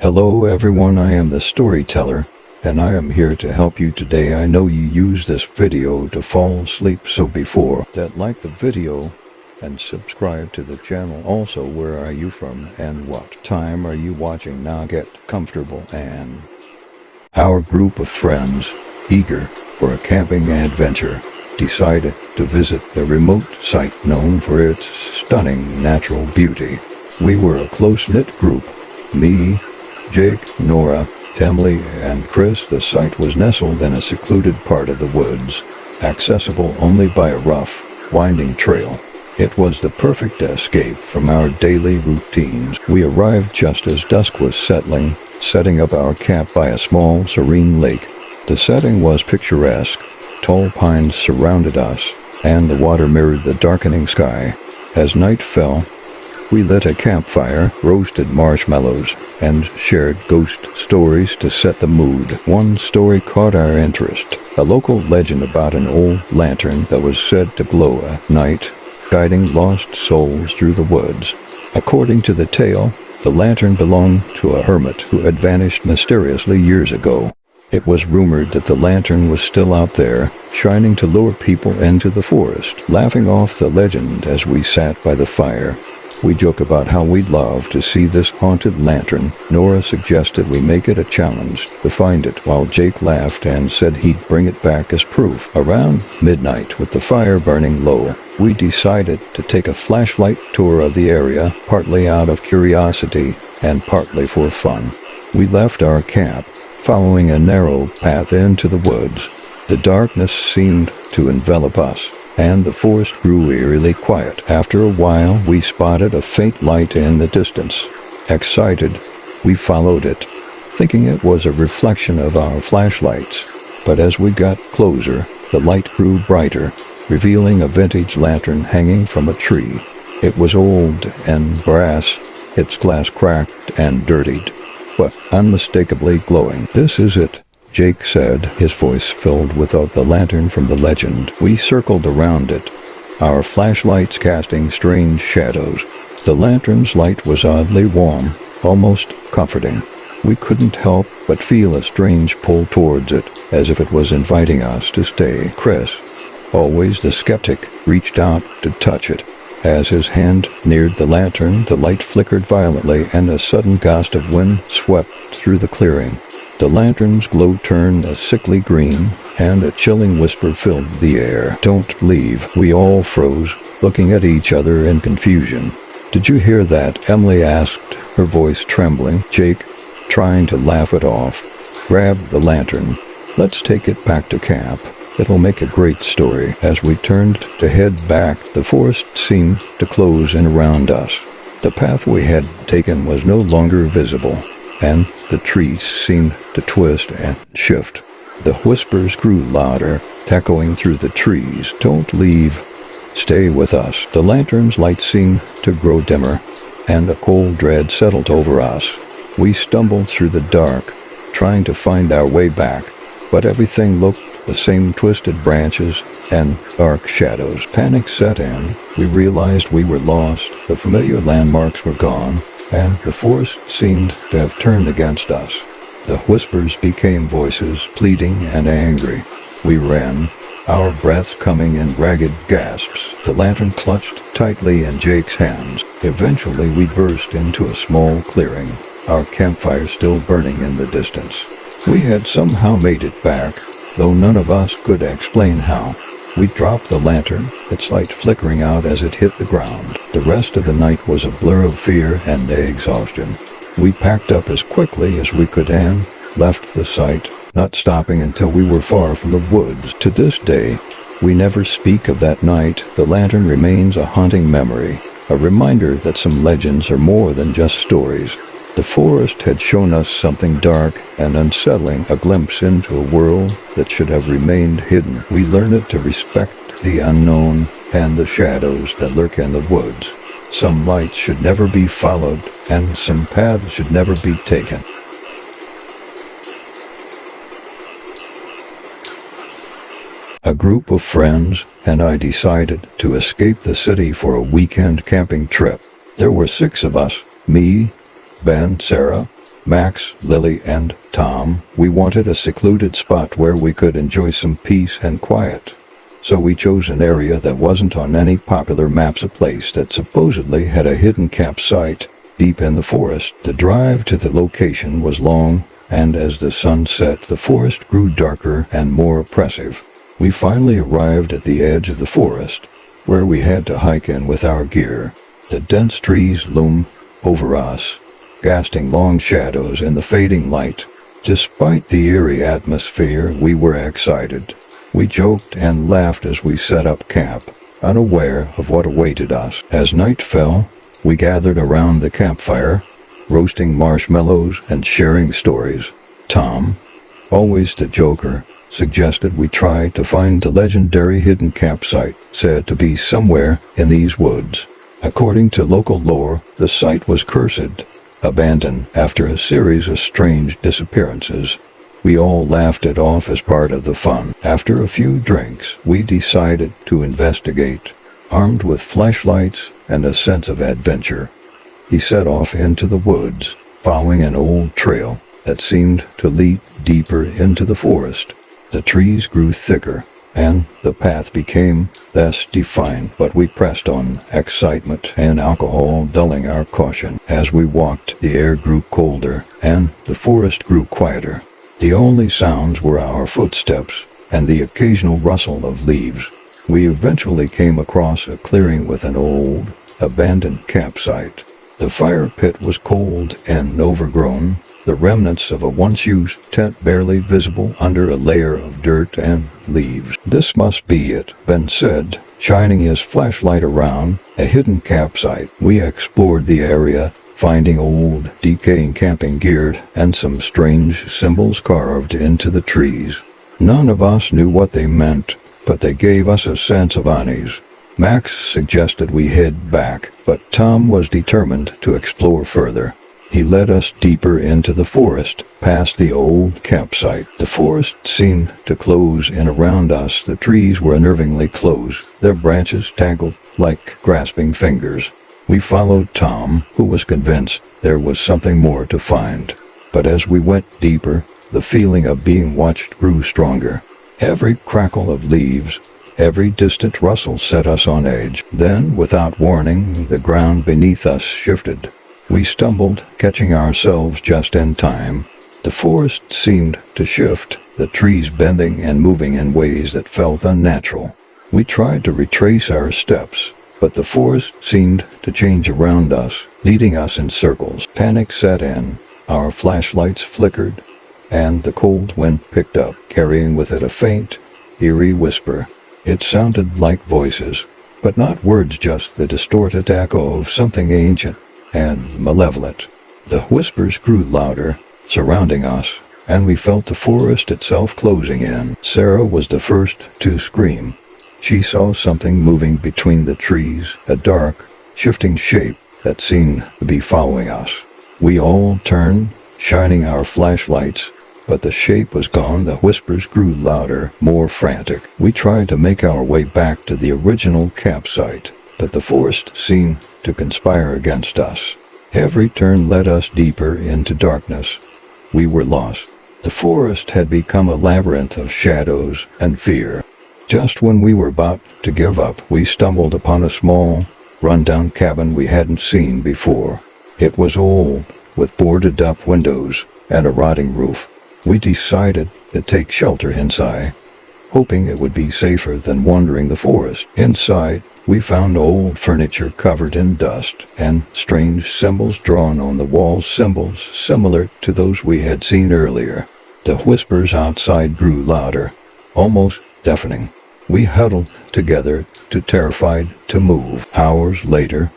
Hello everyone, I am the storyteller, and I am here to help you today. I know you use this video to fall asleep, so before that, like the video and subscribe to the channel. Also, where are you from and what time are you watching? Now get comfortable. And our group of friends, eager for a camping adventure, decided to visit a remote site known for its stunning natural beauty. We were a close-knit group. Me, Jake, Nora, Emily, and Chris. The site was nestled in a secluded part of the woods, accessible only by a rough, winding trail. It was the perfect escape from our daily routines. We arrived just as dusk was settling, setting up our camp by a small, serene lake. The setting was picturesque. Tall pines surrounded us, and the water mirrored the darkening sky. As night fell, we lit a campfire, roasted marshmallows, and shared ghost stories to set the mood. One story caught our interest, a local legend about an old lantern that was said to glow at night, guiding lost souls through the woods. According to the tale, the lantern belonged to a hermit who had vanished mysteriously years ago. It was rumored that the lantern was still out there, shining to lure people into the forest. Laughing off the legend as we sat by the fire, we joke about how we'd love to see this haunted lantern. Nora suggested we make it a challenge to find it, while Jake laughed and said he'd bring it back as proof. Around midnight, with the fire burning low, we decided to take a flashlight tour of the area, partly out of curiosity and partly for fun. We left our camp, following a narrow path into the woods. The darkness seemed to envelop us, and the forest grew eerily quiet. After a while, we spotted a faint light in the distance. Excited, we followed it, thinking it was a reflection of our flashlights. But as we got closer, the light grew brighter, revealing a vintage lantern hanging from a tree. It was old and brass, its glass cracked and dirtied, but unmistakably glowing. "This is it," Jake said, his voice filled with the lantern from the legend. We circled around it, our flashlights casting strange shadows. The lantern's light was oddly warm, almost comforting. We couldn't help but feel a strange pull towards it, as if it was inviting us to stay. Chris, always the skeptic, reached out to touch it. As his hand neared the lantern, the light flickered violently, and a sudden gust of wind swept through the clearing. The lantern's glow turned a sickly green, and a chilling whisper filled the air. "Don't leave." We all froze, looking at each other in confusion. "Did you hear that?" Emily asked, her voice trembling. Jake, trying to laugh it off, grabbed the lantern. "Let's take it back to camp. It'll make a great story." As we turned to head back, the forest seemed to close in around us. The path we had taken was no longer visible, and the trees seemed to twist and shift. The whispers grew louder, echoing through the trees. "Don't leave. Stay with us." The lantern's light seemed to grow dimmer, and a cold dread settled over us. We stumbled through the dark, trying to find our way back, but everything looked the same: twisted branches and dark shadows. Panic set in. We realized we were lost. The familiar landmarks were gone, and the forest seemed to have turned against us. The whispers became voices, pleading and angry. We ran, our breaths coming in ragged gasps, the lantern clutched tightly in Jake's hands. Eventually we burst into a small clearing, our campfire still burning in the distance. We had somehow made it back, though none of us could explain how. We dropped the lantern, its light flickering out as it hit the ground. The rest of the night was a blur of fear and exhaustion. We packed up as quickly as we could and left the site, not stopping until we were far from the woods. To this day, we never speak of that night. The lantern remains a haunting memory, a reminder that some legends are more than just stories. The forest had shown us something dark and unsettling, a glimpse into a world that should have remained hidden. We learned to respect the unknown and the shadows that lurk in the woods. Some lights should never be followed, and some paths should never be taken. A group of friends and I decided to escape the city for a weekend camping trip. There were 6 of us: me, Ben, Sarah, Max, Lily, and Tom, we wanted a secluded spot where we could enjoy some peace and quiet. So we chose an area that wasn't on any popular maps, a place that supposedly had a hidden campsite deep in the forest. The drive to the location was long, and as the sun set, the forest grew darker and more oppressive. We finally arrived at the edge of the forest, where we had to hike in with our gear. The dense trees loomed over us, casting long shadows in the fading light. Despite the eerie atmosphere, we were excited. We joked and laughed as we set up camp, unaware of what awaited us. As night fell, we gathered around the campfire, roasting marshmallows and sharing stories. Tom, always the joker, suggested we try to find the legendary hidden campsite, said to be somewhere in these woods. According to local lore, the site was cursed, abandoned after a series of strange disappearances. We all laughed it off as part of the fun. After a few drinks, we decided to investigate, armed with flashlights and a sense of adventure. He set off into the woods, following an old trail that seemed to lead deeper into the forest. The trees grew thicker, and the path became less defined, but we pressed on, excitement and alcohol dulling our caution. As we walked, the air grew colder, and the forest grew quieter. The only sounds were our footsteps and the occasional rustle of leaves. We eventually came across a clearing with an old, abandoned campsite. The fire pit was cold and overgrown, the remnants of a once-used tent barely visible under a layer of dirt and leaves. "This must be it," Ben said, shining his flashlight around. A hidden campsite. We explored the area, finding old, decaying camping gear and some strange symbols carved into the trees. None of us knew what they meant, but they gave us a sense of unease. Max suggested we head back, but Tom was determined to explore further. He led us deeper into the forest, past the old campsite. The forest seemed to close in around us. The trees were unnervingly close, their branches tangled like grasping fingers. We followed Tom, who was convinced there was something more to find. But as we went deeper, the feeling of being watched grew stronger. Every crackle of leaves, every distant rustle set us on edge. Then, without warning, the ground beneath us shifted. We stumbled, catching ourselves just in time. The forest seemed to shift, the trees bending and moving in ways that felt unnatural. We tried to retrace our steps, but the forest seemed to change around us, leading us in circles. Panic set in, our flashlights flickered, and the cold wind picked up, carrying with it a faint, eerie whisper. It sounded like voices, but not words, just the distorted echo of something ancient and malevolent. The whispers grew louder, surrounding us, and we felt the forest itself closing in. Sarah was the first to scream. She saw something moving between the trees, a dark, shifting shape that seemed to be following us. We all turned, shining our flashlights, but the shape was gone. The whispers grew louder, more frantic. We tried to make our way back to the original campsite, but the forest seemed to conspire against us. Every turn led us deeper into darkness. We were lost. The forest had become a labyrinth of shadows and fear. Just when we were about to give up, we stumbled upon a small, run-down cabin we hadn't seen before. It was old, with boarded-up windows and a rotting roof. We decided to take shelter inside, hoping it would be safer than wandering the forest. Inside, we found old furniture covered in dust and strange symbols drawn on the walls, symbols similar to those we had seen earlier. The whispers outside grew louder, almost deafening. We huddled together, too terrified to move. Hours later,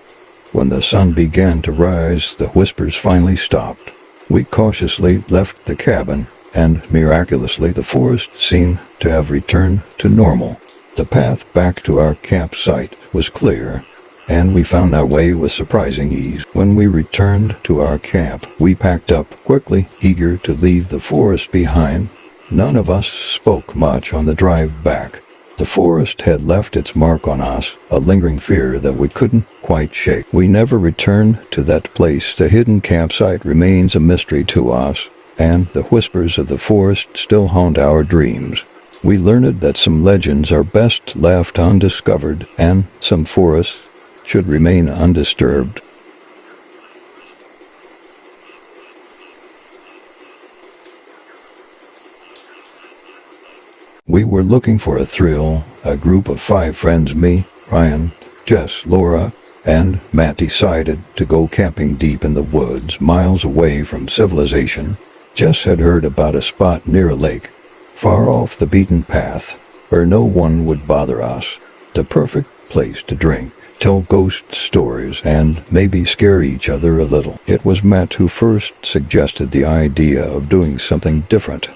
when the sun began to rise, the whispers finally stopped. We cautiously left the cabin, and miraculously the forest seemed to have returned to normal. The path back to our campsite was clear, and we found our way with surprising ease. When we returned to our camp, we packed up quickly, eager to leave the forest behind. None of us spoke much on the drive back. The forest had left its mark on us, a lingering fear that we couldn't quite shake. We never returned to that place. The hidden campsite remains a mystery to us, and the whispers of the forest still haunt our dreams. We learned that some legends are best left undiscovered, and some forests should remain undisturbed. We were looking for a thrill. A group of 5 friends, me, Ryan, Jess, Laura, and Matt, decided to go camping deep in the woods, miles away from civilization. Jess had heard about a spot near a lake, far off the beaten path, where no one would bother us. The perfect place to drink, tell ghost stories, and maybe scare each other a little. It was Matt who first suggested the idea of doing something different.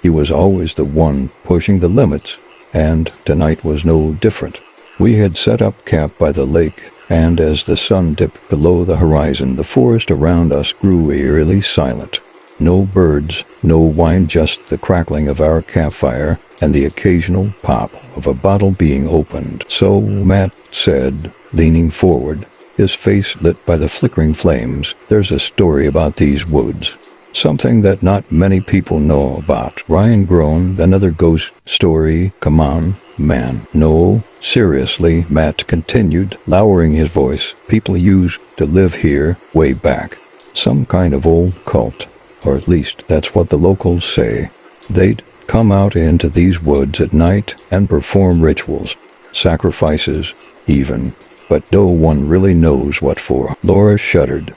He was always the one pushing the limits, and tonight was no different. We had set up camp by the lake, and as the sun dipped below the horizon, the forest around us grew eerily silent. No birds, no wine, just the crackling of our campfire and the occasional pop of a bottle being opened. So Matt said, leaning forward, his face lit by the flickering flames, "There's a story about these woods. Something that not many people know about." Ryan groaned, "Another ghost story? Come on, man." "No, seriously," Matt continued, lowering his voice. "People used to live here way back. Some kind of old cult, or at least that's what the locals say. They'd come out into these woods at night and perform rituals, sacrifices even, but no one really knows what for." Laura shuddered.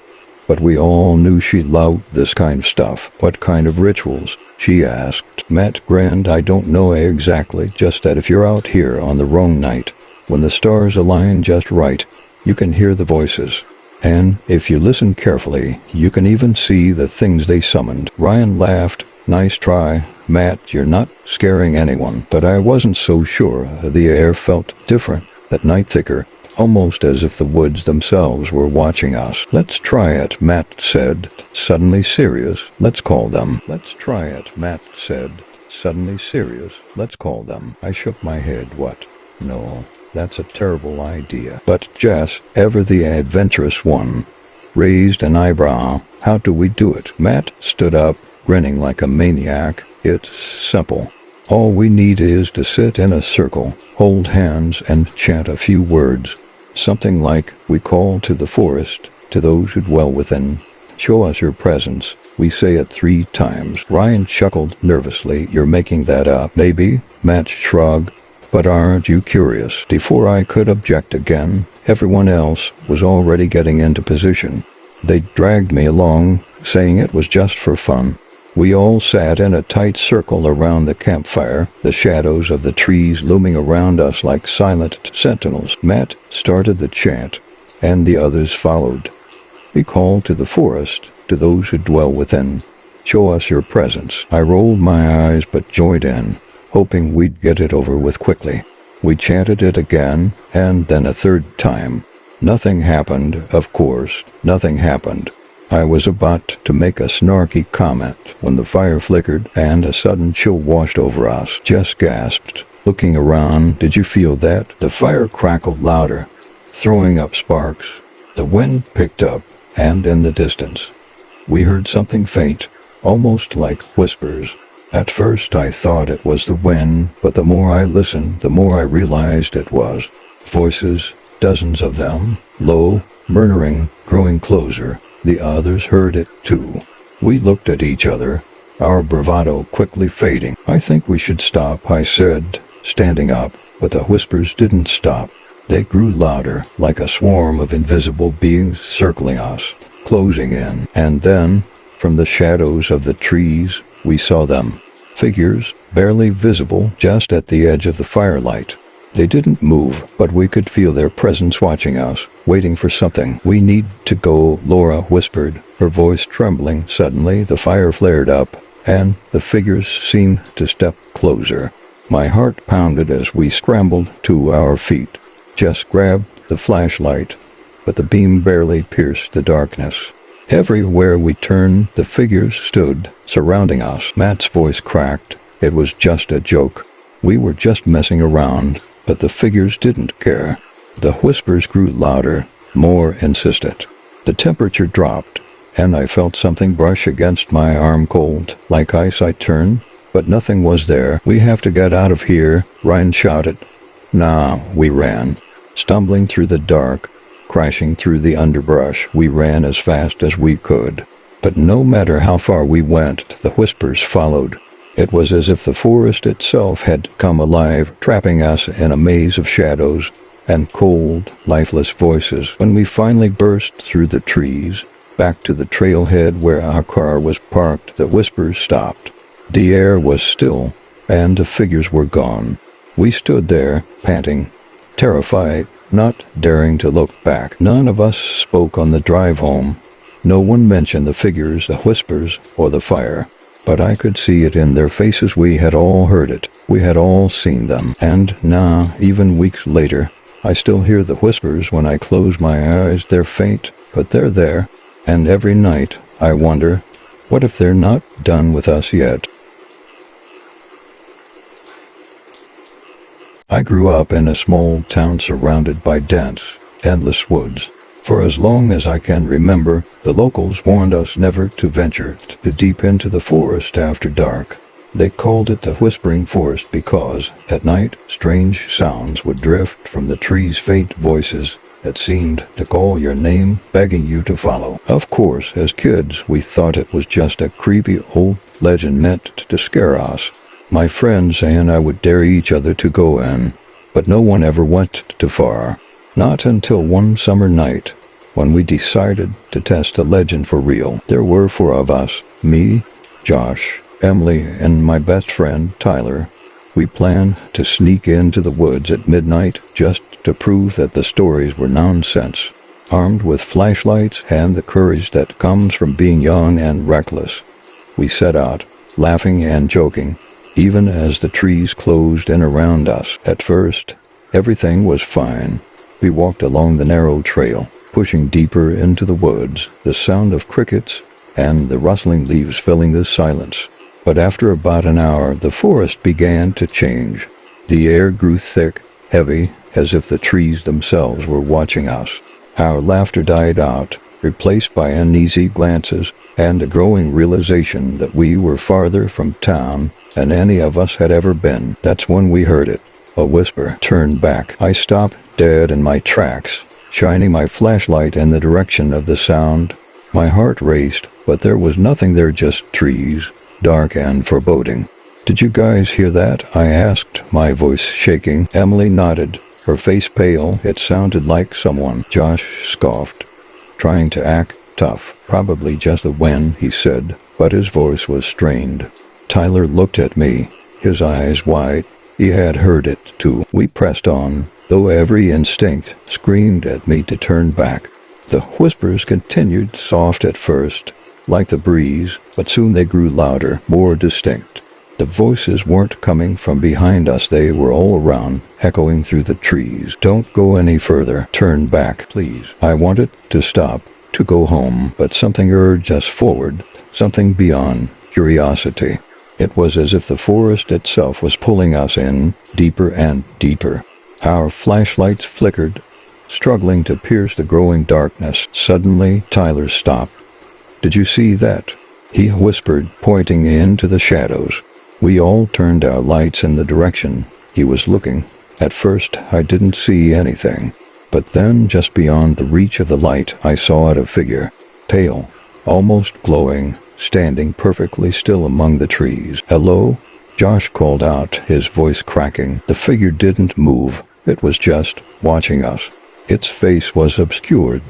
"But we all knew she loved this kind of stuff." "What kind of rituals?" she asked. Matt grinned. "I don't know exactly, just that if you're out here on the wrong night, when the stars align just right, you can hear the voices. And if you listen carefully, you can even see the things they summoned." Ryan laughed. "Nice try, Matt. You're not scaring anyone." But I wasn't so sure. The air felt different, that night thicker, almost as if the woods themselves were watching us. "Let's try it," Matt said, suddenly serious. "Let's call them." "Let's try it," Matt said, suddenly serious. "Let's call them." I shook my head. "What? No, that's a terrible idea." But Jess, ever the adventurous one, raised an eyebrow. "How do we do it?" Matt stood up, grinning like a maniac. "It's simple. All we need is to sit in a circle, hold hands, and chant a few words. Something like, 'We call to the forest, to those who dwell within. Show us your presence.' We say it 3 times. Ryan chuckled nervously. "You're making that up." "Maybe," Matt shrugged. "But aren't you curious?" Before I could object again, everyone else was already getting into position. They dragged me along, saying it was just for fun. We all sat in a tight circle around the campfire, the shadows of the trees looming around us like silent sentinels. Matt started the chant, and the others followed. "We call to the forest, to those who dwell within. Show us your presence." I rolled my eyes but joined in, hoping we'd get it over with quickly. We chanted it again, and then a 3rd time. Nothing happened, of course. Nothing happened. I was about to make a snarky comment when the fire flickered and a sudden chill washed over us. Jess gasped, looking around. "Did you feel that?" The fire crackled louder, throwing up sparks. The wind picked up, and in the distance, we heard something faint, almost like whispers. At first I thought it was the wind, but the more I listened, the more I realized it was. Voices, dozens of them, low, murmuring, growing closer. The others heard it too. We looked at each other, our bravado quickly fading. "I think we should stop," I said, standing up, but the whispers didn't stop. They grew louder, like a swarm of invisible beings circling us, closing in. And then, from the shadows of the trees, we saw them. Figures, barely visible, just at the edge of the firelight. They didn't move, but we could feel their presence watching us, waiting for something. "We need to go," Laura whispered, her voice trembling. Suddenly, the fire flared up, and the figures seemed to step closer. My heart pounded as we scrambled to our feet. Jess grabbed the flashlight, but the beam barely pierced the darkness. Everywhere we turned, the figures stood, surrounding us. Matt's voice cracked. "It was just a joke. We were just messing around, but the figures didn't care. The whispers grew louder, more insistent. The temperature dropped, and I felt something brush against my arm, cold, like ice. I turned, but nothing was there. "We have to get out of here," Ryan shouted. Nah, we ran. Stumbling through the dark, crashing through the underbrush, we ran as fast as we could. But no matter how far we went, the whispers followed. It was as if the forest itself had come alive, trapping us in a maze of shadows and cold, lifeless voices. When we finally burst through the trees, back to the trailhead where our car was parked, the whispers stopped. The air was still, and the figures were gone. We stood there, panting, terrified, not daring to look back. None of us spoke on the drive home. No one mentioned the figures, the whispers, or the fire. But I could see it in their faces. We had all heard it. We had all seen them. And now, even weeks later, I still hear the whispers when I close my eyes. They're faint, but they're there. And every night, I wonder, what if they're not done with us yet? I grew up in a small town surrounded by dense, endless woods. For as long as I can remember, the locals warned us never to venture too deep into the forest after dark. They called it the Whispering Forest because, at night, strange sounds would drift from the trees, faint voices that seemed to call your name, begging you to follow. Of course, as kids, we thought it was just a creepy old legend meant to scare us. My friends and I would dare each other to go in, but no one ever went too far. Not until one summer night, when we decided to test the legend for real. There were 4 of us, me, Josh, Emily, and my best friend, Tyler. We planned to sneak into the woods at midnight just to prove that the stories were nonsense. Armed with flashlights and the courage that comes from being young and reckless, we set out, laughing and joking, even as the trees closed in around us. At first, everything was fine. We walked along the narrow trail, pushing deeper into the woods, the sound of crickets and the rustling leaves filling the silence. But after about an hour, the forest began to change. The air grew thick, heavy, as if the trees themselves were watching us. Our laughter died out, replaced by uneasy glances and a growing realization that we were farther from town than any of us had ever been. That's when we heard it. A whisper. Turned back. I stopped dead in my tracks, shining my flashlight in the direction of the sound. My heart raced, but there was nothing there, just trees, dark and foreboding. "Did you guys hear that?" I asked, my voice shaking. Emily nodded, her face pale. "It sounded like someone." Josh scoffed, trying to act tough. "Probably just the wind," he said, but his voice was strained. Tyler looked at me, his eyes wide. He had heard it too. We pressed on, though every instinct screamed at me to turn back. The whispers continued, soft at first, like the breeze, but soon they grew louder, more distinct. The voices weren't coming from behind us, they were all around, echoing through the trees. "Don't go any further. Turn back, please." I wanted to stop, to go home, but something urged us forward, something beyond curiosity. It was as if the forest itself was pulling us in, deeper and deeper. Our flashlights flickered, struggling to pierce the growing darkness. Suddenly, Tyler stopped. "Did you see that?" he whispered, pointing into the shadows. We all turned our lights in the direction he was looking. At first, I didn't see anything, but then, just beyond the reach of the light, I saw it, a figure, pale, almost glowing, standing perfectly still among the trees. "Hello?" Josh called out, his voice cracking. The figure didn't move. It was just watching us. Its face was obscured,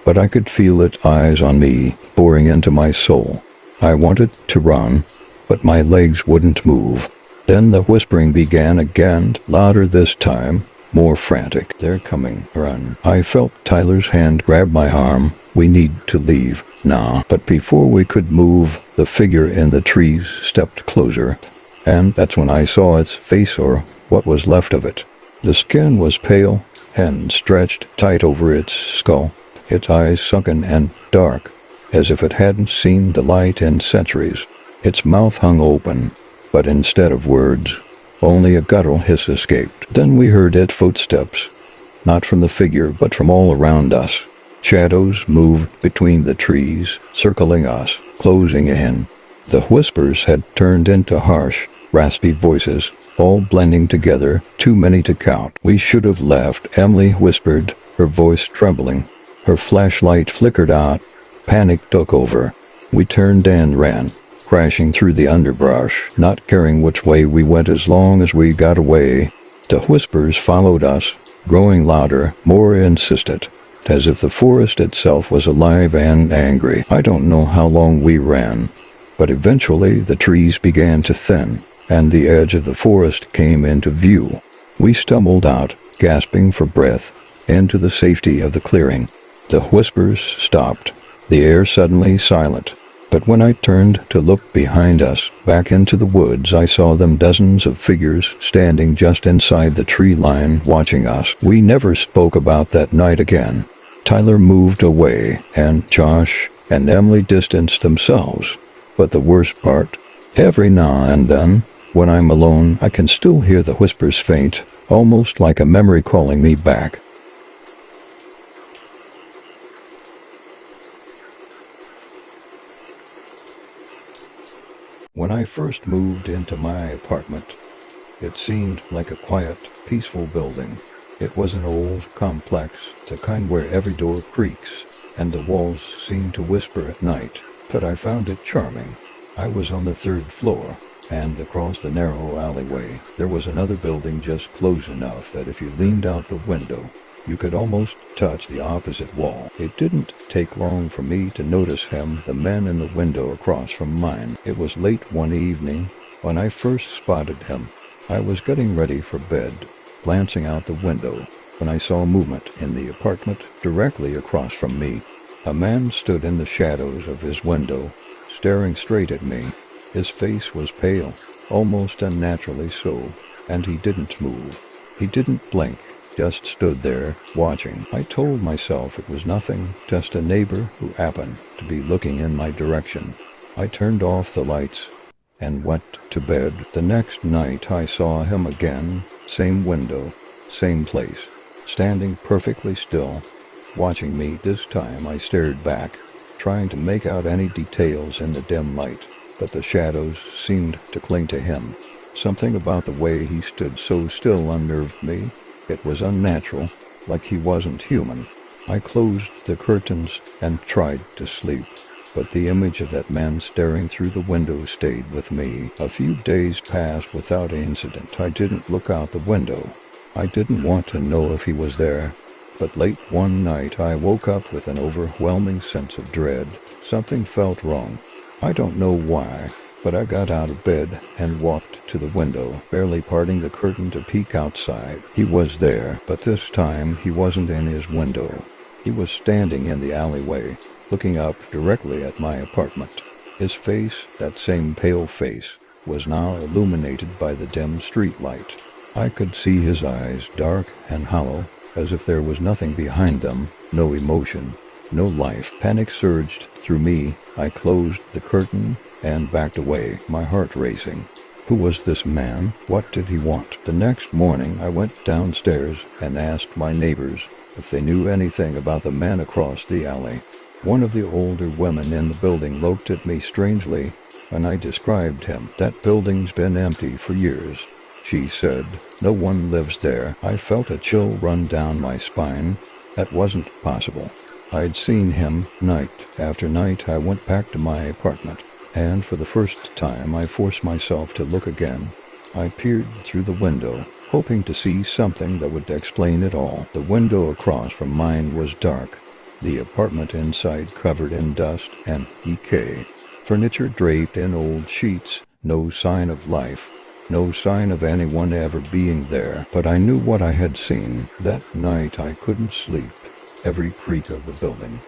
but I could feel its eyes on me, boring into my soul. I wanted to run, but my legs wouldn't move. Then the whispering began again, louder this time, more frantic. "They're coming. Run." I felt Tyler's hand grab my arm. "We need to leave now." But before we could move, the figure in the trees stepped closer, and that's when I saw its face, or what was left of it. The skin was pale and stretched tight over its skull, its eyes sunken and dark, as if it hadn't seen the light in centuries. Its mouth hung open, but instead of words, Only a guttural hiss escaped. Then we heard its footsteps, not from the figure but from all around us. Shadows moved between the trees, circling us, closing in. The whispers had turned into harsh, raspy voices, all blending together, too many to count. "We should have left," Emily whispered, her voice trembling. Her flashlight flickered out. Panic took over. We turned and ran, crashing through the underbrush, not caring which way we went as long as we got away. The whispers followed us, growing louder, more insistent, as if the forest itself was alive and angry. I don't know how long we ran, but eventually the trees began to thin, and the edge of the forest came into view. We stumbled out, gasping for breath, into the safety of the clearing. The whispers stopped, the air suddenly silent. But when I turned to look behind us, back into the woods, I saw them, dozens of figures standing just inside the tree line, watching us. We never spoke about that night again. Tyler moved away, and Josh and Emily distanced themselves. But the worst part, every now and then, when I'm alone, I can still hear the whispers faint, almost like a memory calling me back. When I first moved into my apartment, it seemed like a quiet, peaceful building. It was an old complex, the kind where every door creaks, and the walls seem to whisper at night, but I found it charming. I was on the 3rd floor, and across the narrow alleyway, there was another building just close enough that if you leaned out the window, you could almost touch the opposite wall. It didn't take long for me to notice him, the man in the window across from mine. It was late one evening when I first spotted him. I was getting ready for bed, glancing out the window, when I saw movement in the apartment directly across from me. A man stood in the shadows of his window, staring straight at me. His face was pale, almost unnaturally so, and he didn't move. He didn't blink. Just stood there, watching. I told myself it was nothing, just a neighbor who happened to be looking in my direction. I turned off the lights and went to bed. The next night I saw him again, same window, same place, standing perfectly still, watching me. This time I stared back, trying to make out any details in the dim light, but the shadows seemed to cling to him. Something about the way he stood so still unnerved me. It was unnatural, like he wasn't human. I closed the curtains and tried to sleep, but the image of that man staring through the window stayed with me. A few days passed without incident. I didn't look out the window. I didn't want to know if he was there. But late one night I woke up with an overwhelming sense of dread. Something felt wrong. I don't know why. But I got out of bed and walked to the window, barely parting the curtain to peek outside. He was there, but this time he wasn't in his window. He was standing in the alleyway, looking up directly at my apartment. His face, that same pale face, was now illuminated by the dim street light. I could see his eyes, dark and hollow, as if there was nothing behind them, no emotion, no life. Panic surged through me. I closed the curtain and backed away, my heart racing. Who was this man? What did he want? The next morning I went downstairs and asked my neighbors if they knew anything about the man across the alley. One of the older women in the building looked at me strangely when I described him. "That building's been empty for years," she said. "No one lives there." I felt a chill run down my spine. That wasn't possible. I'd seen him night after night. I went back to my apartment, and for the first time I forced myself to look again. I peered through the window, hoping to see something that would explain it all. The window across from mine was dark, the apartment inside covered in dust and decay, furniture draped in old sheets, no sign of life, no sign of anyone ever being there. But I knew what I had seen. That night I couldn't sleep. Every creak of the building,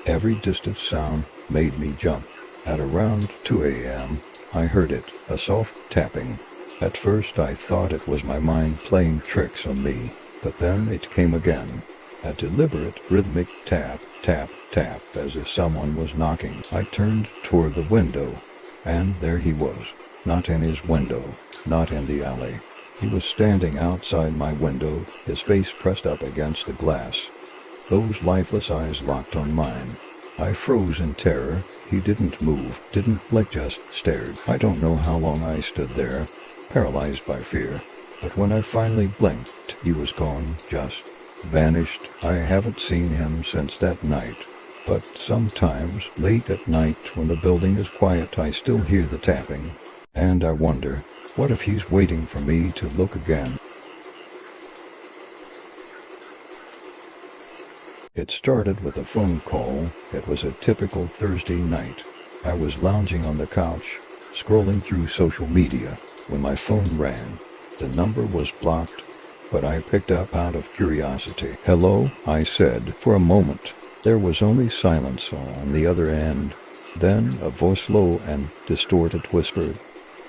every distant sound made me jump. At around 2 a.m., I heard it, a soft tapping. At first I thought it was my mind playing tricks on me, but then it came again. A deliberate, rhythmic tap, tap, tap, as if someone was knocking. I turned toward the window, and there he was, not in his window, not in the alley, He was standing outside my window, his face pressed up against the glass. Those lifeless eyes locked on mine. I froze in terror. He didn't move, didn't blink, just stared. I don't know how long I stood there, paralyzed by fear. But when I finally blinked, he was gone, just vanished. I haven't seen him since that night. But sometimes, late at night, when the building is quiet, I still hear the tapping. And I wonder, what if he's waiting for me to look again? It started with a phone call. It was a typical Thursday night. I was lounging on the couch, scrolling through social media, when my phone rang. The number was blocked, but I picked up out of curiosity. "Hello," I said. For a moment, there was only silence on the other end. Then a voice, low and distorted, whispered,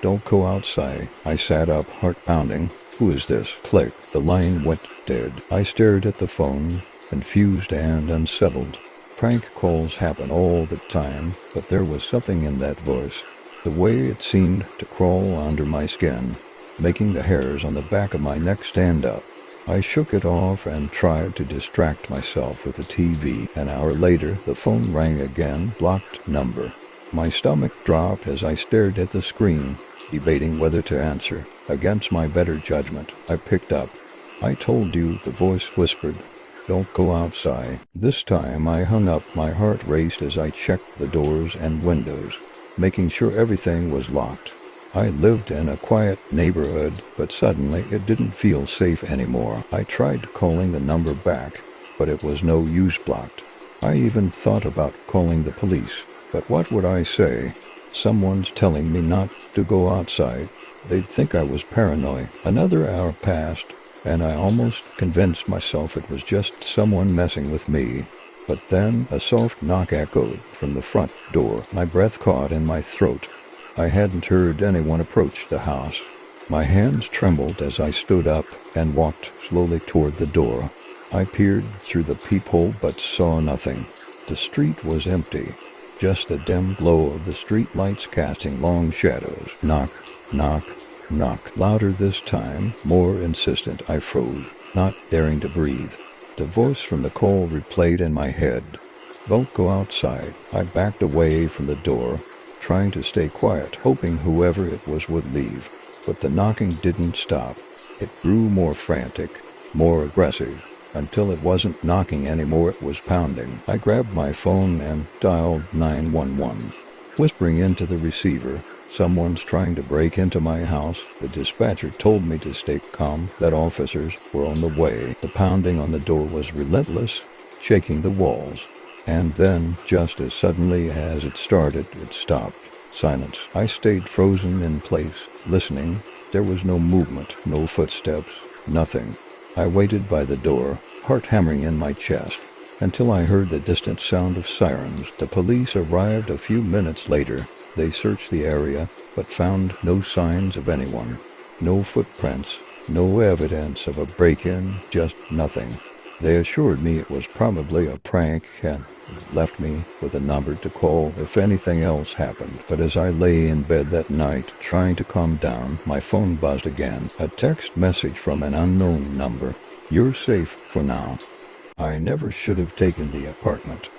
"Don't go outside." I sat up, heart pounding. "Who is this?" Click. The line went dead. I stared at the phone, confused and unsettled. Prank calls happen all the time, but there was something in that voice. The way it seemed to crawl under my skin, making the hairs on the back of my neck stand up. I shook it off and tried to distract myself with the TV. An hour later, the phone rang again, blocked number. My stomach dropped as I stared at the screen, debating whether to answer. Against my better judgment, I picked up. "I told you," the voice whispered. "Don't go outside." This time I hung up. My heart raced as I checked the doors and windows, making sure everything was locked. I lived in a quiet neighborhood, but suddenly it didn't feel safe anymore. I tried calling the number back, but it was no use, blocked. I even thought about calling the police, but what would I say? Someone's telling me not to go outside. They'd think I was paranoid. Another hour passed, and I almost convinced myself it was just someone messing with me. But then a soft knock echoed from the front door. My breath caught in my throat. I hadn't heard anyone approach the house. My hands trembled as I stood up and walked slowly toward the door. I peered through the peephole but saw nothing. The street was empty, just the dim glow of the street lights casting long shadows. Knock, knock, knock. Louder this time, more insistent. I froze, not daring to breathe. The voice from the call replayed in my head. "Don't go outside." I backed away from the door, trying to stay quiet, hoping whoever it was would leave. But the knocking didn't stop. It grew more frantic, more aggressive, until it wasn't knocking anymore, it was pounding. I grabbed my phone and dialed 911, whispering into the receiver, "Someone's trying to break into my house." The dispatcher told me to stay calm, that officers were on the way. The pounding on the door was relentless, shaking the walls. And then, just as suddenly as it started, it stopped. Silence. I stayed frozen in place, listening. There was no movement, no footsteps, nothing. I waited by the door, heart hammering in my chest, until I heard the distant sound of sirens. The police arrived a few minutes later. They searched the area, but found no signs of anyone. No footprints, no evidence of a break-in, just nothing. They assured me it was probably a prank and left me with a number to call if anything else happened. But as I lay in bed that night, trying to calm down, my phone buzzed again. A text message from an unknown number. "You're safe for now." I never should have taken the apartment.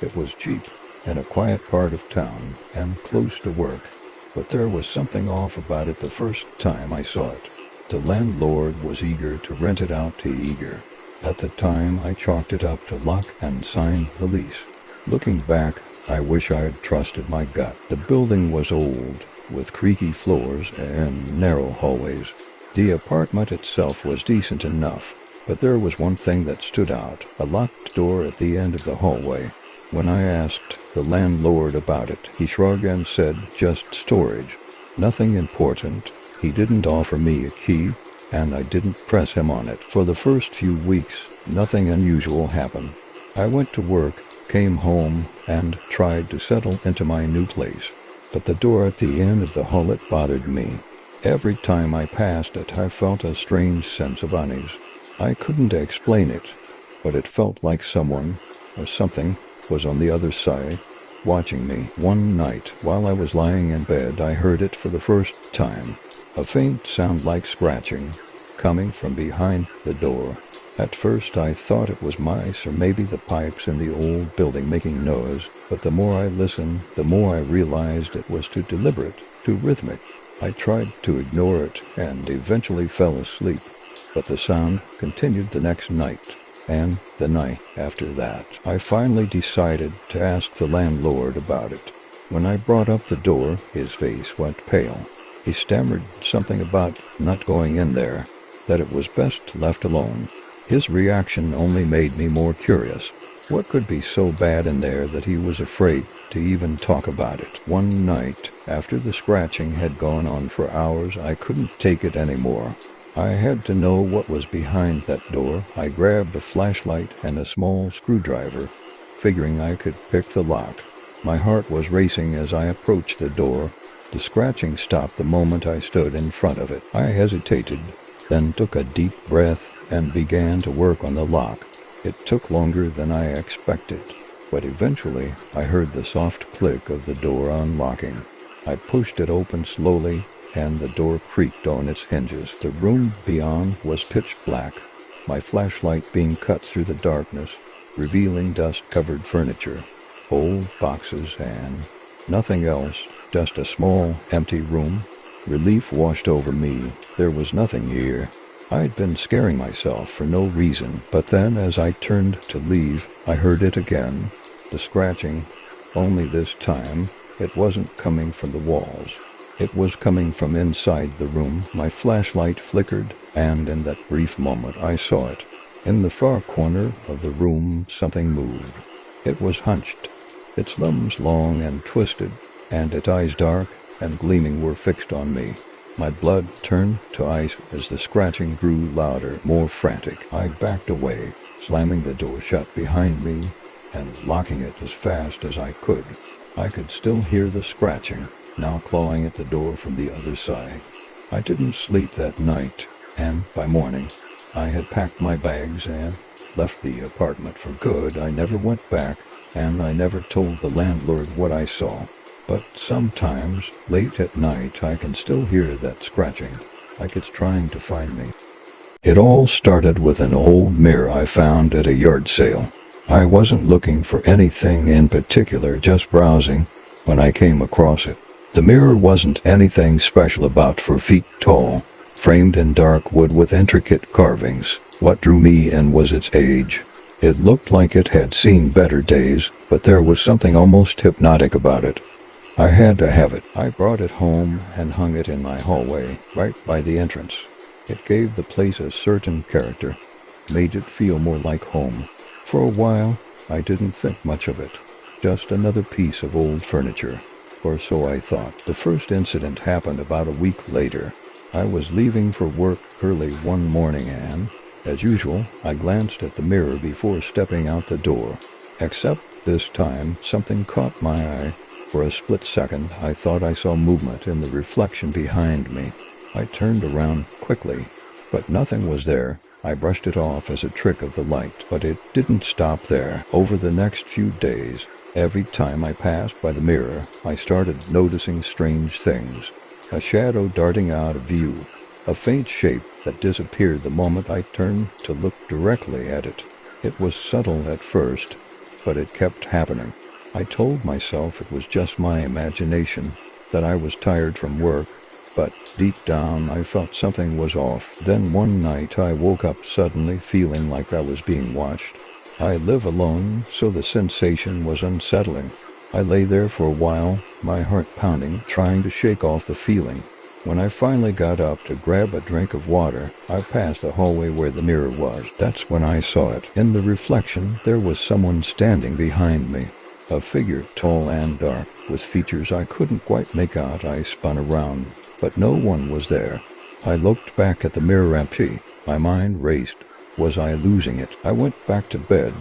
It was cheap, in a quiet part of town, and close to work. But there was something off about it the first time I saw it. The landlord was eager to rent it out to eager. At the time, I chalked it up to luck and signed the lease. Looking back, I wish I had trusted my gut. The building was old, with creaky floors and narrow hallways. The apartment itself was decent enough, but there was one thing that stood out, a locked door at the end of the hallway. When I asked the landlord about it, he shrugged and said, "Just storage. Nothing important." He didn't offer me a key, and I didn't press him on it. For the first few weeks, nothing unusual happened. I went to work, came home, and tried to settle into my new place. But the door at the end of the hall, it bothered me. Every time I passed it, I felt a strange sense of unease. I couldn't explain it, but it felt like someone, or something, was on the other side, watching me. One night, while I was lying in bed, I heard it for the first time. A faint sound like scratching, coming from behind the door. At first I thought it was mice or maybe the pipes in the old building making noise, but the more I listened, the more I realized it was too deliberate, too rhythmic. I tried to ignore it and eventually fell asleep, but the sound continued the next night, and the night after that. I finally decided to ask the landlord about it. When I brought up the door, his face went pale. He stammered something about not going in there, that it was best left alone. His reaction only made me more curious. What could be so bad in there that he was afraid to even talk about it? One night, after the scratching had gone on for hours, I couldn't take it anymore. I had to know what was behind that door. I grabbed a flashlight and a small screwdriver, figuring I could pick the lock. My heart was racing as I approached the door. The scratching stopped the moment I stood in front of it. I hesitated, then took a deep breath and began to work on the lock. It took longer than I expected, but eventually I heard the soft click of the door unlocking. I pushed it open slowly, and the door creaked on its hinges. The room beyond was pitch black, my flashlight being cut through the darkness, revealing dust-covered furniture, old boxes, and nothing else. Just a small, empty room. Relief washed over me. There was nothing here. I'd been scaring myself for no reason, but then as I turned to leave, I heard it again. The scratching, only this time, it wasn't coming from the walls. It was coming from inside the room. My flashlight flickered, and in that brief moment I saw it. In the far corner of the room, something moved. It was hunched, its limbs long and twisted, and its eyes dark and gleaming were fixed on me. My blood turned to ice as the scratching grew louder, more frantic. I backed away, slamming the door shut behind me and locking it as fast as I could. I could still hear the scratching, now clawing at the door from the other side. I didn't sleep that night, and by morning I had packed my bags and left the apartment for good. I never went back, and I never told the landlord what I saw. But sometimes, late at night, I can still hear that scratching, like it's trying to find me. It all started with an old mirror I found at a yard sale. I wasn't looking for anything in particular, just browsing, when I came across it. The mirror wasn't anything special, about 4 feet tall, framed in dark wood with intricate carvings. What drew me in was its age. It looked like it had seen better days, but there was something almost hypnotic about it. I had to have it. I brought it home and hung it in my hallway, right by the entrance. It gave the place a certain character, made it feel more like home. For a while, I didn't think much of it. Just another piece of old furniture, or so I thought. The first incident happened about a week later. I was leaving for work early one morning and, as usual, I glanced at the mirror before stepping out the door. Except this time, something caught my eye. For a split second, I thought I saw movement in the reflection behind me. I turned around quickly, but nothing was there. I brushed it off as a trick of the light, but it didn't stop there. Over the next few days, every time I passed by the mirror, I started noticing strange things. A shadow darting out of view, a faint shape that disappeared the moment I turned to look directly at it. It was subtle at first, but it kept happening. I told myself it was just my imagination, that I was tired from work, but deep down I felt something was off. Then one night I woke up suddenly feeling like I was being watched. I live alone, so the sensation was unsettling. I lay there for a while, my heart pounding, trying to shake off the feeling. When I finally got up to grab a drink of water, I passed the hallway where the mirror was. That's when I saw it. In the reflection, there was someone standing behind me. A figure, tall and dark, with features I couldn't quite make out. I spun around, but no one was there. I looked back at the mirror empty. My mind raced. Was I losing it? I went back to bed,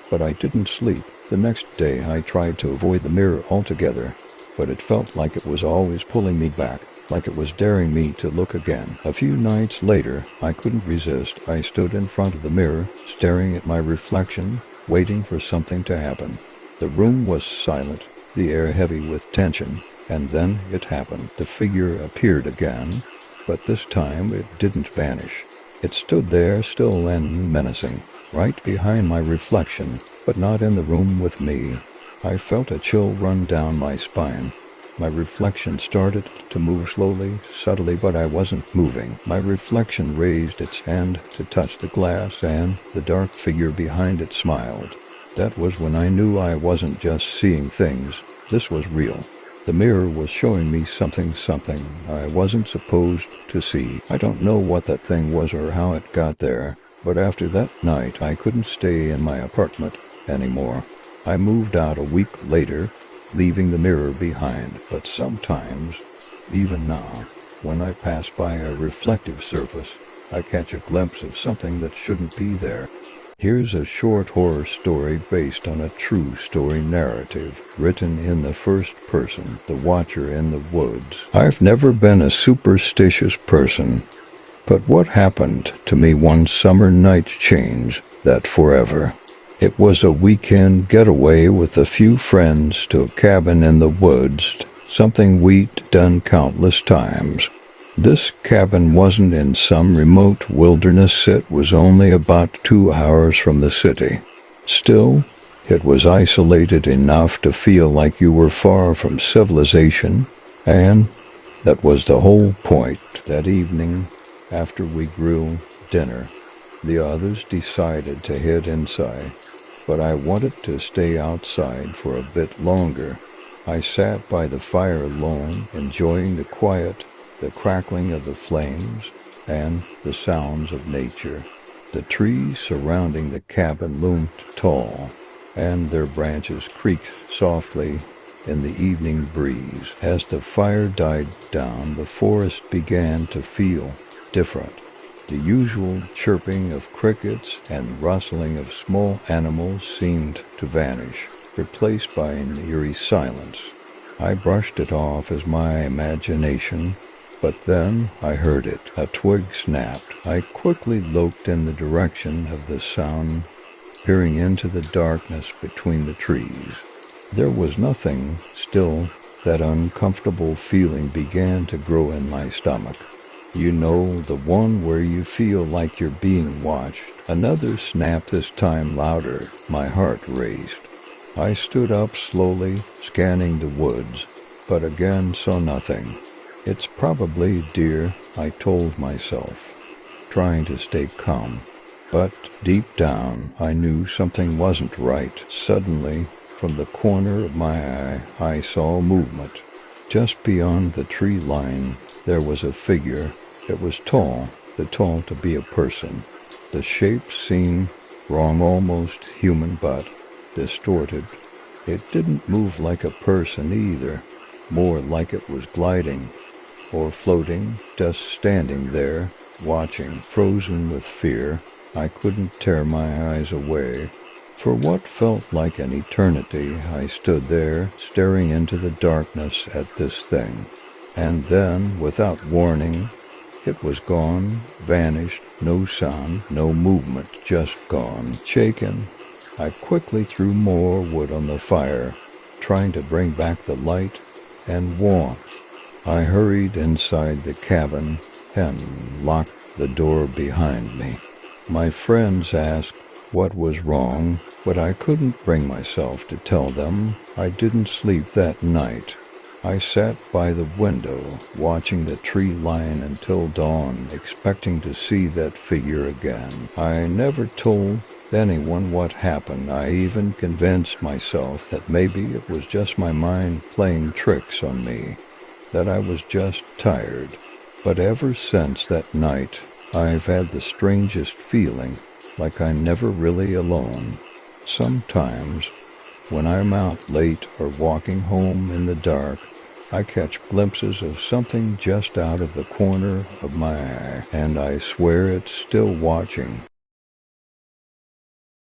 but I didn't sleep. The next day I tried to avoid the mirror altogether, but it felt like it was always pulling me back, like it was daring me to look again. A few nights later, I couldn't resist. I stood in front of the mirror, staring at my reflection, waiting for something to happen. The room was silent, the air heavy with tension, and then it happened. The figure appeared again, but this time it didn't vanish. It stood there still and menacing, right behind my reflection, but not in the room with me. I felt a chill run down my spine. My reflection started to move slowly, subtly, but I wasn't moving. My reflection raised its hand to touch the glass, and the dark figure behind it smiled. That was when I knew I wasn't just seeing things. This was real. The mirror was showing me something I wasn't supposed to see. I don't know what that thing was or how it got there, but after that night I couldn't stay in my apartment anymore. I moved out a week later, leaving the mirror behind. But sometimes, even now, when I pass by a reflective surface, I catch a glimpse of something that shouldn't be there. Here's a short horror story based on a true story narrative, written in the first person, The Watcher in the Woods. I've never been a superstitious person, but what happened to me one summer night changed that forever. It was a weekend getaway with a few friends to a cabin in the woods, something we'd done countless times. This cabin wasn't in some remote wilderness. It was only about 2 hours from the city. Still, it was isolated enough to feel like you were far from civilization, and that was the whole point. That evening, after we grilled dinner, the others decided to head inside, but I wanted to stay outside for a bit longer. I sat by the fire alone, enjoying the quiet, the crackling of the flames, and the sounds of nature. The trees surrounding the cabin loomed tall, and their branches creaked softly in the evening breeze. As the fire died down, the forest began to feel different. The usual chirping of crickets and rustling of small animals seemed to vanish, replaced by an eerie silence. I brushed it off as my imagination, but then I heard it. A twig snapped. I quickly looked in the direction of the sound, peering into the darkness between the trees. There was nothing. Still, that uncomfortable feeling began to grow in my stomach. You know, the one where you feel like you're being watched. Another snap, this time louder. My heart raced. I stood up slowly, scanning the woods, but again saw nothing. It's probably deer, I told myself, trying to stay calm. But deep down, I knew something wasn't right. Suddenly, from the corner of my eye, I saw movement. Just beyond the tree line, there was a figure. It was tall, too tall to be a person. The shape seemed wrong, almost human, but distorted. It didn't move like a person either, more like it was gliding or floating, just standing there, watching. Frozen with fear, I couldn't tear my eyes away. For what felt like an eternity, I stood there, staring into the darkness at this thing. And then, without warning, it was gone, vanished, no sound, no movement, just gone. Shaken, I quickly threw more wood on the fire, trying to bring back the light and warmth. I hurried inside the cabin and locked the door behind me. My friends asked what was wrong, but I couldn't bring myself to tell them. I didn't sleep that night. I sat by the window, watching the tree line until dawn, expecting to see that figure again. I never told anyone what happened. I even convinced myself that maybe it was just my mind playing tricks on me, that I was just tired. But ever since that night, I've had the strangest feeling, like I'm never really alone. Sometimes, when I'm out late or walking home in the dark, I catch glimpses of something just out of the corner of my eye, and I swear it's still watching.